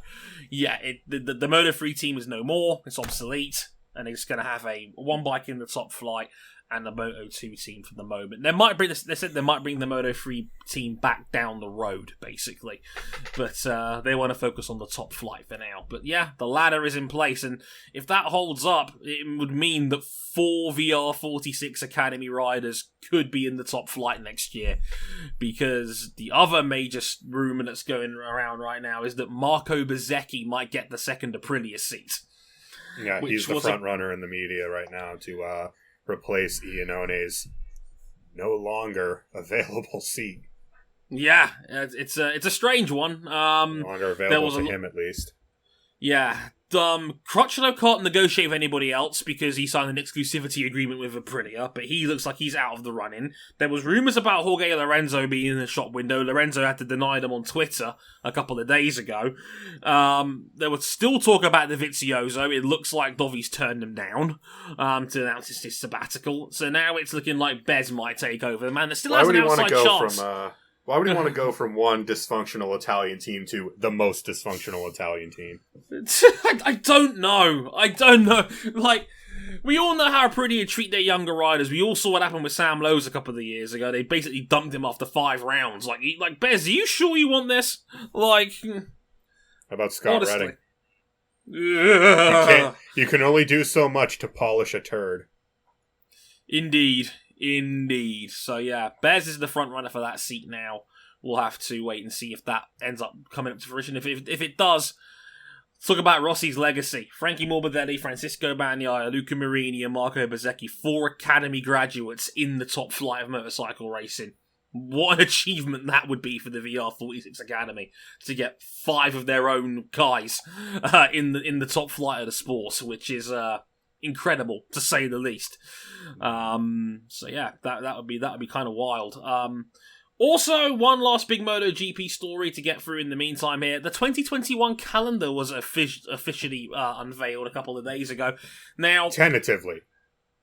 yeah, the Moto3 team is no more. It's obsolete. And it's going to have one bike in the top flight and the Moto2 team for the moment. They said they might bring the Moto3 team back down the road, basically. But they want to focus on the top flight for now. But yeah, the ladder is in place. And if that holds up, it would mean that 4 VR46 Academy riders could be in the top flight next year. Because the other major rumour that's going around right now is that Marco Bezzecchi might get the second Aprilia seat. Yeah, he's the front runner in the media right now to replace Iannone's no longer available seat. Yeah, it's a strange one. No longer available to him, at least. Yeah. Crutchlow can't negotiate with anybody else because he signed an exclusivity agreement with Aprilia, but he looks like he's out of the running. There was rumours about Jorge Lorenzo being in the shop window. Lorenzo had to deny them on Twitter a couple of days ago. There was still talk about De Vicioso. It looks like Dovi's turned him down to announce his sabbatical. So now it's looking like Bez might take over. Man, there still has an outside chance. Why would he want to go from one dysfunctional Italian team to the most dysfunctional Italian team? I don't know. Like, we all know how Aprilia treat their younger riders. We all saw what happened with Sam Lowe's a couple of years ago. They basically dumped him after 5 rounds. Like Bez, are you sure you want this? Like, how about Scott honestly. Redding? You can only do so much to polish a turd. Indeed. So yeah, Bez is the front runner for that seat now. We'll have to wait and see if that ends up coming up to fruition. If it does, let's talk about Rossi's legacy. Frankie Morbidelli, Francisco Bagnaia, Luca Marini, and Marco Bezzecchi, 4 Academy graduates in the top flight of motorcycle racing. What an achievement that would be for the VR46 Academy to get 5 of their own guys in the top flight of the sport, which is incredible to say the least. So yeah, that would be kind of wild. Also, one last big MotoGP story to get through in the meantime here. The 2021 calendar was officially unveiled a couple of days ago. Now, tentatively.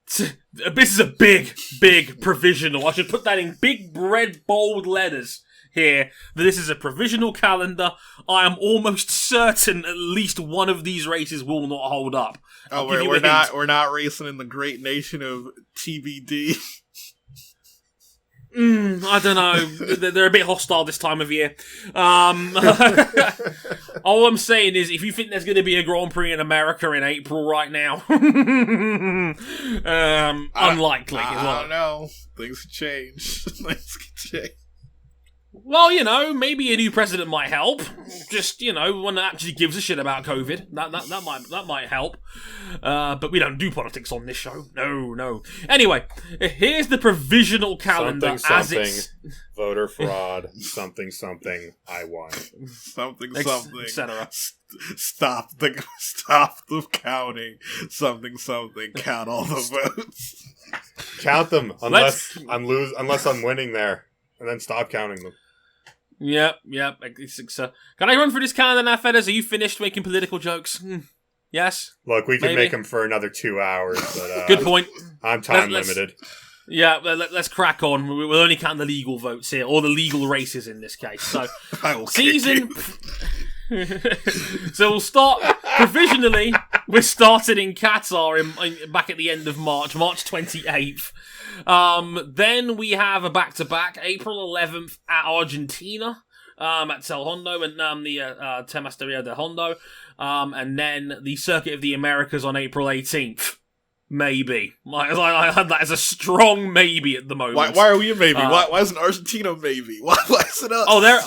This is a big provisional. I should put that in big red bold letters here, that this is a provisional calendar. I am almost certain at least one of these races will not hold up. Oh, we're not racing in the great nation of TBD. I don't know. They're a bit hostile this time of year. All I'm saying is, if you think there's going to be a Grand Prix in America in April right now, unlikely. I don't know. Things can change. Well, maybe a new president might help. Just, one that actually gives a shit about COVID. That might help. But we don't do politics on this show. No. Anyway, here's the provisional calendar something, voter fraud, something, I won. Something, etc. Stop the counting, something, count all the votes. Count them unless I'm winning there, and then stop counting them. Yep. Can I run through this calendar now, Fedders? Are you finished making political jokes? Yes? Look, we can make them for another 2 hours, but... Good point. I'm time limited. Yeah, let's crack on. We'll only count the legal votes here, or the legal races in this case. So, I will season... So we'll start provisionally We're starting in Qatar back at the end of March 28th. Then we have a back-to-back, April 11th at Argentina, at Tel Hondo, and the Temasterio de Hondo, and then the Circuit of the Americas on April 18th. Maybe. I had that as a strong maybe at the moment. Why are we a maybe? Why isn't Argentina a maybe? Why is it us? Oh, they're...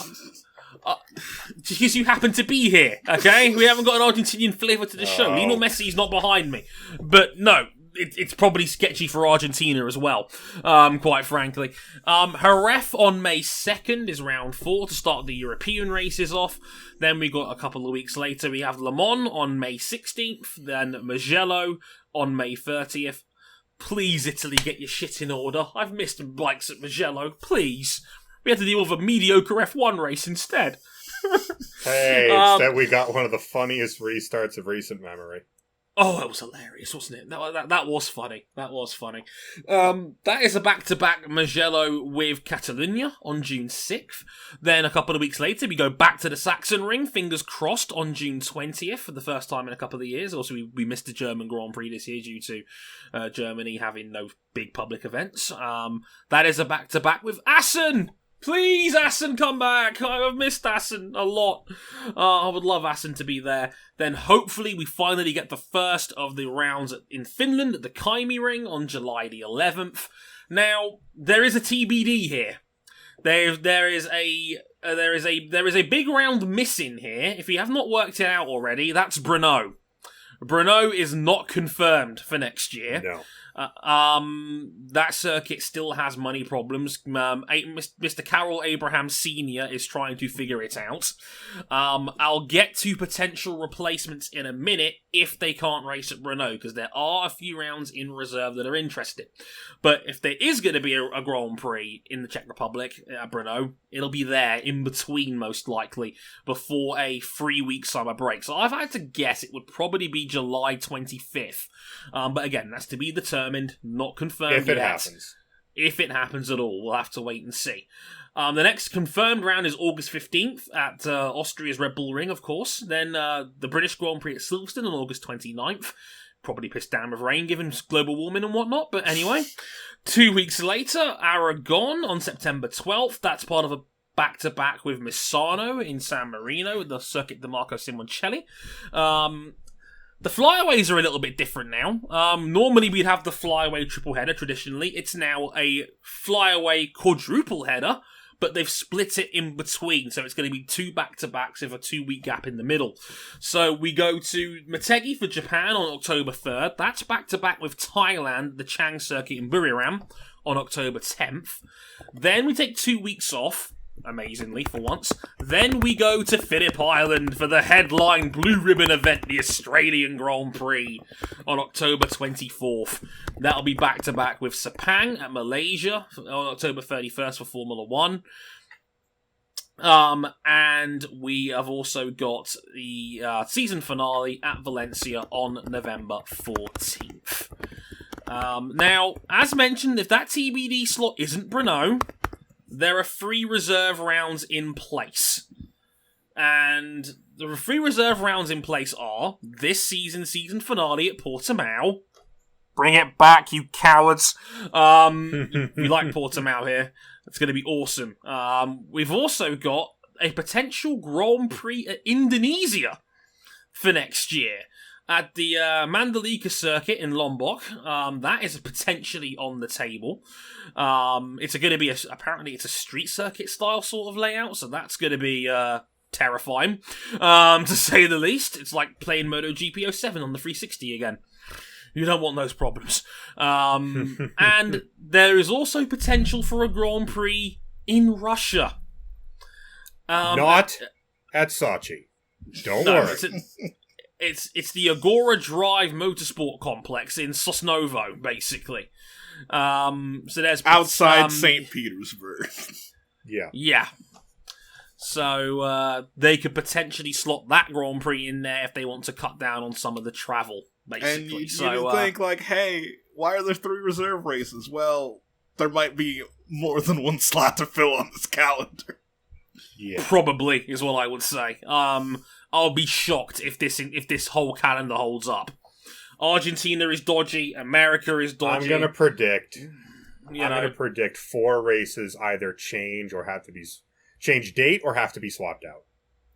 because you happen to be here, okay? We haven't got an Argentinian flavour to the show. Lionel Messi's not behind me. But no, it's probably sketchy for Argentina as well, quite frankly. Jerez on May 2nd is round 4 to start the European races off. Then we got a couple of weeks later, we have Le Mans on May 16th, then Mugello on May 30th. Please, Italy, get your shit in order. I've missed bikes at Mugello, please. We had to deal with a mediocre F1 race instead. Hey, instead we got one of the funniest restarts of recent memory. Oh, it was hilarious, wasn't it? That was funny. That was funny. That is a back-to-back Mugello with Catalunya on June 6th. Then a couple of weeks later, we go back to the Saxon Ring, fingers crossed, on June 20th for the first time in a couple of years. Also, we missed the German Grand Prix this year due to Germany having no big public events. That is a back-to-back with Assen! Please, Assen, come back! I've missed Assen a lot. I would love Assen to be there. Then hopefully we finally get the first of the rounds in Finland at the Kaimi Ring on July the 11th. Now, there is a TBD here. There is a big round missing here. If you have not worked it out already, that's Brno. Brno is not confirmed for next year. No. That circuit still has money problems. Mr. Carroll Abraham Sr. is trying to figure it out. I'll get to potential replacements in a minute if they can't race at Brno, because there are a few rounds in reserve that are interested. But if there is going to be a Grand Prix in the Czech Republic at Brno, it'll be there in between, most likely, before a 3-week summer break. So I've had to guess it would probably be July 25th. But again, that's to be determined, not confirmed if it yet. happens. If it happens at all, we'll have to wait and see. The next confirmed round is August 15th at Austria's Red Bull Ring, of course. Then the British Grand Prix at Silverstone on August 29th. Probably pissed down with rain given global warming and whatnot, but anyway. 2 weeks later, Aragon on September 12th. That's part of a back-to-back with Misano in San Marino, the Circuit de Marco Simoncelli. The flyaways are a little bit different now. Normally we'd have the flyaway triple header traditionally. It's now a flyaway quadruple header, but they've split it in between, so it's going to be 2 back-to-backs with a 2-week gap in the middle. So we go to Motegi for Japan on October 3rd. That's back-to-back with Thailand, the Chang Circuit in Buriram on October 10th. Then we take 2 weeks off, amazingly for once. Then we go to Phillip Island for the headline blue ribbon event, the Australian Grand Prix, on October 24th. That'll be back-to-back with Sepang at Malaysia on October 31st for Formula 1. And we have also got the season finale at Valencia on November 14th. Now, as mentioned, if that TBD slot isn't Brno, there are 3 reserve rounds in place. And the 3 reserve rounds in place are this season finale at Portimao. Bring it back, you cowards. We like Portimao here. It's going to be awesome. We've also got a potential Grand Prix at Indonesia for next year. At the Mandalika circuit in Lombok, that is potentially on the table. It's going to be apparently it's a street circuit style sort of layout, so that's going to be terrifying, to say the least. It's like playing MotoGP 07 on the 360 again. You don't want those problems. And there is also potential for a Grand Prix in Russia. Not at Sochi. Don't worry. It's the Agora Drive Motorsport complex in Sosnovo, basically. So there's outside St. Petersburg. Yeah. So they could potentially slot that Grand Prix in there if they want to cut down on some of the travel, basically. And you think, like, hey, why are there 3 reserve races? Well, there might be more than one slot to fill on this calendar. Yeah. Probably is what I would say. I'll be shocked if this whole calendar holds up. Argentina is dodgy. America is dodgy. I'm gonna predict 4 races either change date or have to be swapped out.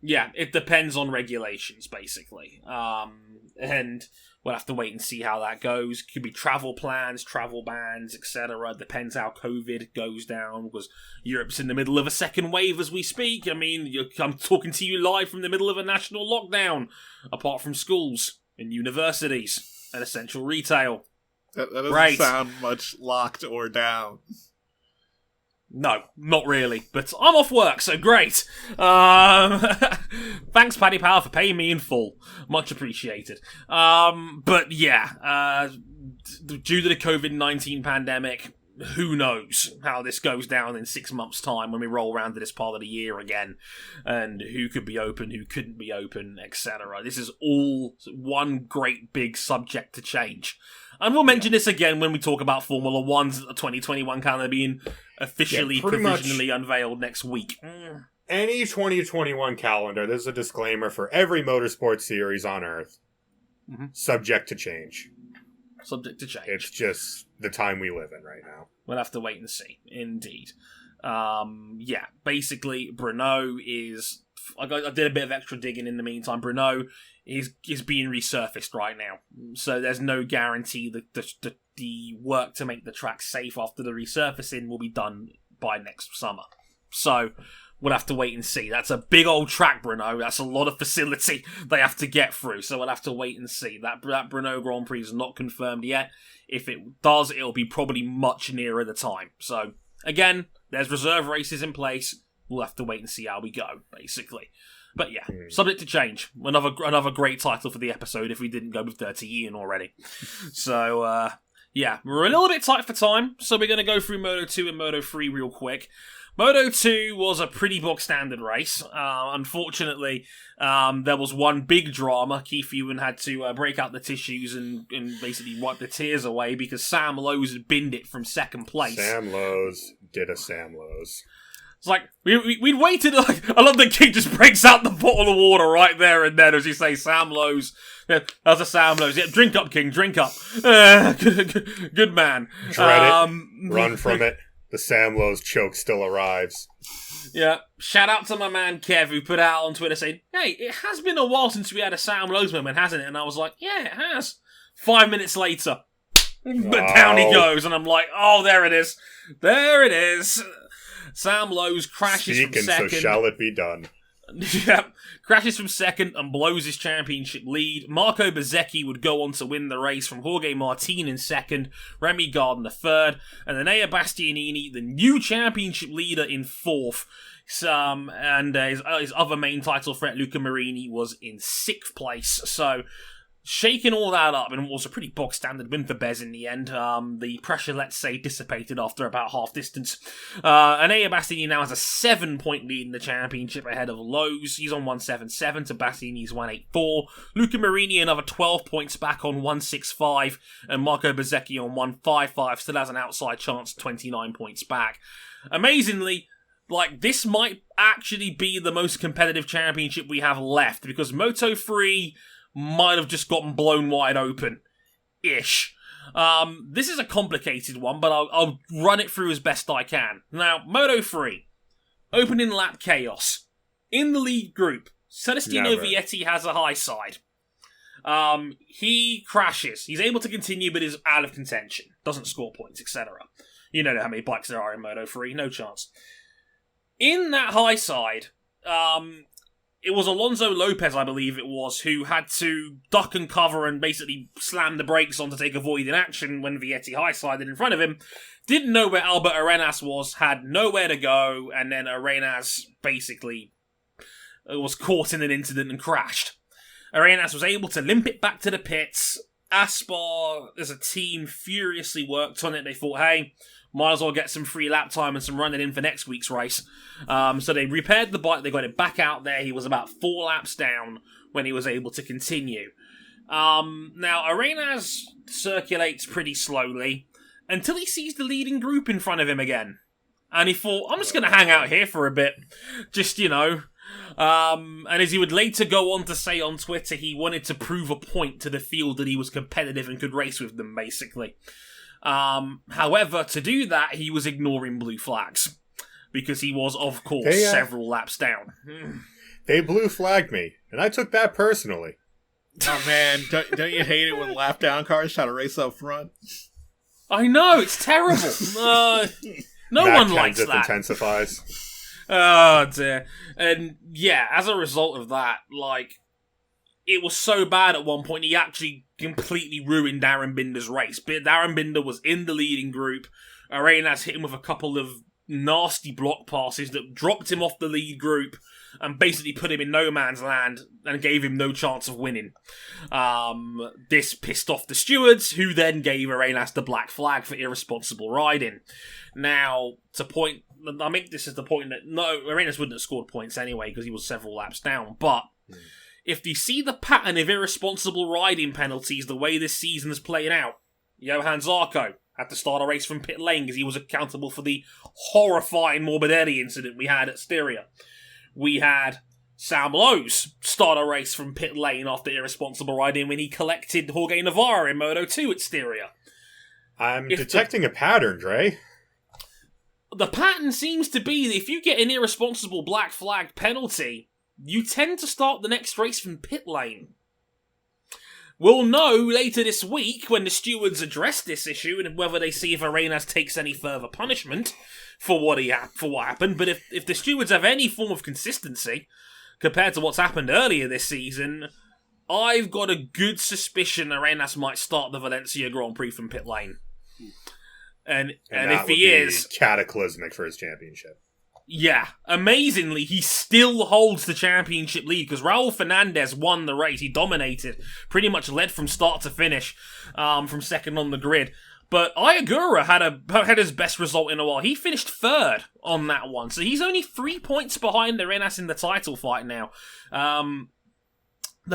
Yeah, it depends on regulations, basically. And we'll have to wait and see how that goes. Could be travel plans, travel bans, etc. Depends how COVID goes down, because Europe's in the middle of a second wave as we speak. I mean, I'm talking to you live from the middle of a national lockdown, apart from schools and universities and essential retail. That doesn't sound much locked or down. No, not really, but I'm off work, so great. Thanks, Paddy Power, for paying me in full. Much appreciated. But yeah, due to the COVID-19 pandemic, who knows how this goes down in 6 months' time when we roll around to this part of the year again, and who could be open, who couldn't be open, etc. This is all one great big subject to change. And we'll mention this again when we talk about Formula One's 2021 calendar being officially, provisionally unveiled next week. Any 2021 calendar, there's a disclaimer for every motorsport series on Earth. Mm-hmm. Subject to change. Subject to change. It's just the time we live in right now. We'll have to wait and see. Indeed. Yeah, basically, Brno is... I did a bit of extra digging in the meantime. Brno is being resurfaced right now. So there's no guarantee that the work to make the track safe after the resurfacing will be done by next summer. So we'll have to wait and see. That's a big old track, Brno. That's a lot of facility they have to get through. So we'll have to wait and see. That Brno Grand Prix is not confirmed yet. If it does, it'll be probably much nearer the time. So again, there's reserve races in place. We'll have to wait and see how we go, basically. But yeah, subject to change. Another great title for the episode if we didn't go with Dirty Ian already. So, yeah, we're a little bit tight for time, so we're going to go through Moto 2 and Moto 3 real quick. Moto 2 was a pretty box standard race. Unfortunately, there was one big drama. Keith Ewan had to break out the tissues and basically wipe the tears away because Sam Lowes had binned it from second place. Sam Lowes did a Sam Lowes. It's like, we'd waited, like, I love that King just breaks out the bottle of water right there and then, as you say, Sam Lowes. Yeah, that's a Sam Lowes. Yeah, drink up, King, drink up. Good man. Dread it. Run from it. The Sam Lowes choke still arrives. Yeah, shout out to my man Kev, who put out on Twitter saying, hey, it has been a while since we had a Sam Lowes moment, hasn't it? And I was like, yeah, it has. 5 minutes later, but down he goes, and I'm like, oh, there it is. There it is. Sam Lowes crashes from second. So shall it be done. Yep, crashes from second and blows his championship lead. Marco Bezzecchi would go on to win the race from Jorge Martin in second, Remy Gardner third, and Enea Bastianini, the new championship leader, in fourth. And his other main title threat, Luca Marini, was in sixth place. So, shaking all that up, and it was a pretty box standard win for Bez in the end. The pressure, let's say, dissipated after about half distance. Enea Bastianini now has a 7-point lead in the championship ahead of Lowes. He's on 177 to Bastianini's 184. Luca Marini another 12 points back on 165, and Marco Bezzecchi on 155 still has an outside chance, 29 points back. Amazingly, like, this might actually be the most competitive championship we have left, because Moto 3 might have just gotten blown wide open-ish. This is a complicated one, but I'll run it through as best I can. Now, Moto 3, opening lap chaos. In the lead group, Celestino Vietti has a high side. He crashes. He's able to continue, but is out of contention. Doesn't score points, etc. You know how many bikes there are in Moto 3, no chance. In that high side, it was Alonso Lopez, I believe it was, who had to duck and cover and basically slam the brakes on to take avoiding action when Vietti high-sided in front of him. Didn't know where Albert Arenas was, had nowhere to go, and then Arenas basically was caught in an incident and crashed. Arenas was able to limp it back to the pits. Aspar, as a team, furiously worked on it. They thought, hey, might as well get some free lap time and some running in for next week's race. So they repaired the bike, they got it back out there. He was about 4 laps down when he was able to continue. Now, Arenas circulates pretty slowly until he sees the leading group in front of him again. And he thought, I'm just going to hang out here for a bit. Just, and as he would later go on to say on Twitter, he wanted to prove a point to the field that he was competitive and could race with them, basically. However, to do that, he was ignoring blue flags. Because he was, of course, several laps down. They blue flagged me, and I took that personally. Oh, man, don't you hate it when lap-down cars try to race up front? I know, it's terrible. No one likes that. Intensifies. Oh, dear. And, yeah, as a result of that, it was so bad at one point, he actually completely ruined Darren Binder's race. But Darren Binder was in the leading group. Arenas hit him with a couple of nasty block passes that dropped him off the lead group and basically put him in no man's land and gave him no chance of winning. This pissed off the stewards, who then gave Arenas the black flag for irresponsible riding. Now, I think this is the point that, no, Arenas wouldn't have scored points anyway because he was several laps down, but if you see the pattern of irresponsible riding penalties the way this season is playing out, Johan Zarco had to start a race from pit lane because he was accountable for the horrifying Morbidelli incident we had at Styria. We had Sam Lowe's start a race from pit lane after irresponsible riding when he collected Jorge Navarro in Moto 2 at Styria. I'm detecting a pattern, Dre. The pattern seems to be that if you get an irresponsible black flag penalty, you tend to start the next race from pit lane. We'll know later this week when the stewards address this issue and whether they see if Arenas takes any further punishment for what happened. But if the stewards have any form of consistency compared to what's happened earlier this season, I've got a good suspicion Arenas might start the Valencia Grand Prix from pit lane. And if he is, cataclysmic for his championship. Yeah, amazingly, he still holds the championship lead because Raul Fernandez won the race. He dominated, pretty much led from start to finish, from second on the grid. But Iagura had his best result in a while. He finished third on that one, so he's only 3 points behind Arenas in the title fight now. The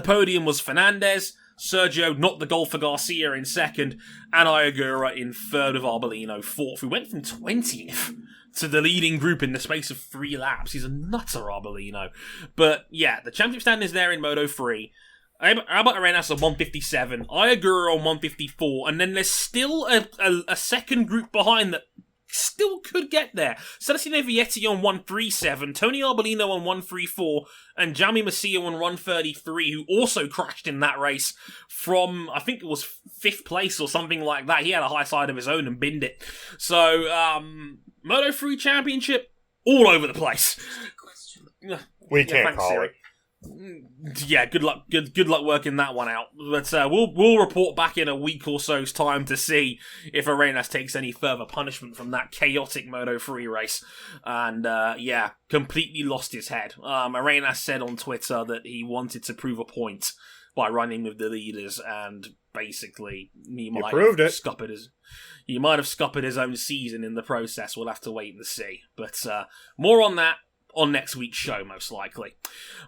podium was Fernandez, Sergio, not the goal for Garcia, in second, and Iagura in third with Arbolino fourth. We went from 20th to the leading group in the space of 3 laps. He's a nutter, Arbolino. But yeah, the championship stand is there in Moto 3. Albert Arenas on 157, Iagura on 154, and then there's still a second group behind that still could get there. Celestino Vietti on 137, Tony Arbolino on 134, and Jaume Masia on 133, who also crashed in that race from, I think it was 5th place or something like that. He had a high side of his own and binned it. So, Moto 3 Championship, all over the place. We can't call it. Yeah, good luck working that one out. But we'll report back in a week or so's time to see if Arenas takes any further punishment from that chaotic Moto 3 race. And completely lost his head. Arenas said on Twitter that he wanted to prove a point by running with the leaders, and basically he might have scuppered his own season in the process. We'll have to wait and see. But more on that on next week's show, most likely.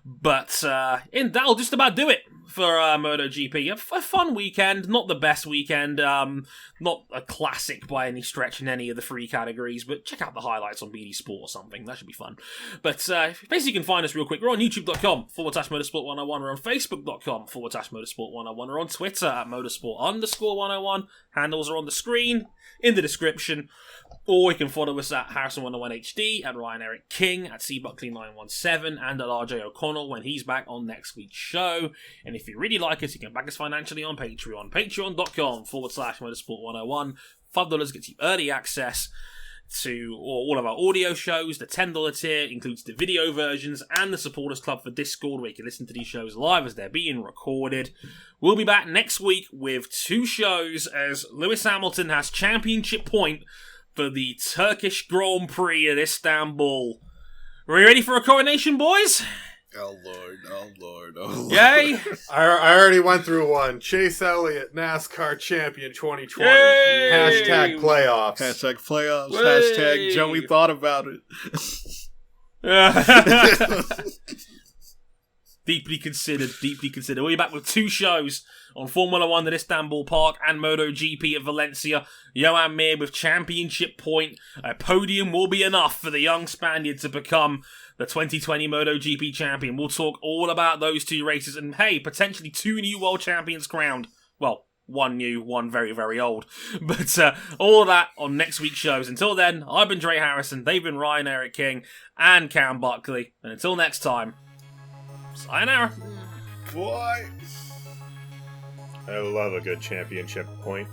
But that'll just about do it for MotoGP. A fun weekend, not the best weekend, not a classic by any stretch in any of the 3 categories, but check out the highlights on BD Sport or something. That should be fun. But basically you can find us real quick. We're on youtube.com/motorsport101. We're on facebook.com/motorsport101. We're on Twitter at motorsport_101. Handles are on the screen, in the description. Or you can follow us at Harrison101HD, at Ryan Eric King, at CBuckley917, and at RJ O'Connell when he's back on next week's show. And if you really like us, you can back us financially on Patreon. Patreon.com/Motorsport101. $5 gets you early access to all of our audio shows. The $10 tier includes the video versions and the Supporters Club for Discord, where you can listen to these shows live as they're being recorded. We'll be back next week with 2 shows as Lewis Hamilton has championship point for the Turkish Grand Prix at Istanbul. Are we ready for a coronation, boys? Oh Lord, oh Lord, oh Lord. Yay! I already went through one. Chase Elliott, NASCAR champion 2020. Yay! Hashtag playoffs. Hashtag playoffs. Yay! Hashtag Joey thought about it. The Deeply considered. We'll be back with 2 shows on Formula 1 at Istanbul Park and MotoGP at Valencia. Joan Mir with championship point. A podium will be enough for the young Spaniard to become the 2020 MotoGP champion. We'll talk all about those 2 races and, hey, potentially 2 new world champions crowned. Well, 1 new, 1 very, very old. But all of that on next week's shows. Until then, I've been Dre Harrison, they've been Ryan Eric King and Cam Buckley. And until next time, sayonara. Boy. I love a good championship point.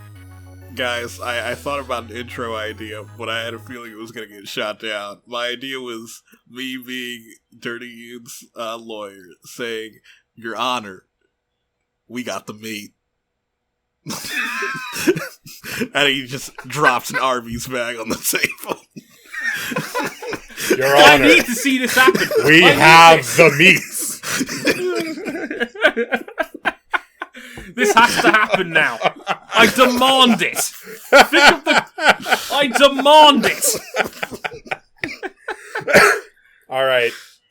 Guys, I thought about an intro idea, but I had a feeling it was going to get shot down. My idea was me being Dirty Youth's lawyer, saying, Your Honor, we got the meat. And he just drops an Arby's bag on the table. Your Honor, I need to see this happen. We have the meats. This has to happen now. I demand it. I demand it.